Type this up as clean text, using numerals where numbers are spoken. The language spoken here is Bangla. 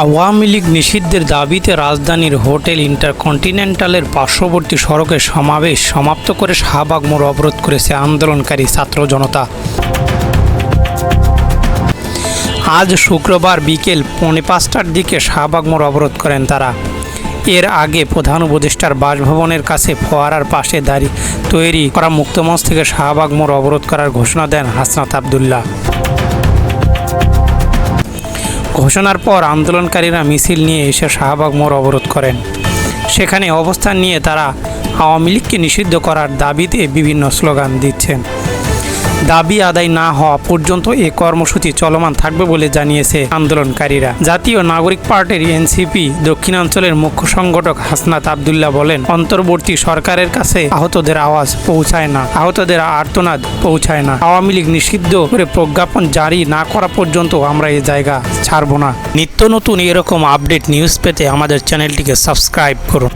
আওয়ামী লীগ নিষিদ্ধের দাবিতে রাজধানীর হোটেল ইন্টারকন্টিনেন্টালের পার্শ্ববর্তী সড়কে সমাবেশ সমাপ্ত করে শাহবাগ মোড় অবরোধ করেছে আন্দোলনকারী ছাত্র জনতা। আজ শুক্রবার বিকেল 4:45টার দিকে শাহবাগ মোড় অবরোধ করেন তারা। এর আগে প্রধান উপদেষ্টার বাসভবনের কাছে ফোয়ারার পাশে তৈরি করা মুক্তমঞ্চ থেকে শাহবাগ মোড় অবরোধ করার ঘোষণা দেন হাসনাত আবদুল্লাহ। ঘোষণার পর আন্দোলনকারীরা মিছিল নিয়ে এসে শাহবাগ মোড় অবরোধ করেন। সেখানে অবস্থান নিয়ে তারা আওয়ামী লীগকে নিষিদ্ধ করার দাবিতে বিভিন্ন স্লোগান দিচ্ছেন। দাবি আদায় না হওয়া পর্যন্ত এ কর্মসূচি চলমান থাকবে বলে জানিয়েছে আন্দোলনকারীরা। জাতীয় নাগরিক পার্টির এনসিপি দক্ষিণাঞ্চলের মুখ্য সংগঠক হাসনাত আবদুল্লাহ বলেন, অন্তর্বর্তী সরকারের কাছে আহতদের আওয়াজ পৌঁছায় না, আহতদের আর্তনাদ পৌঁছায় না। আওয়ামী লীগ নিষিদ্ধ করে প্রজ্ঞাপন জারি না করা পর্যন্ত আমরা এই জায়গা ছাড়ব না। নিত্য নতুন এরকম আপডেট নিউজ পেতে আমাদের চ্যানেলটিকে সাবস্ক্রাইব করুন।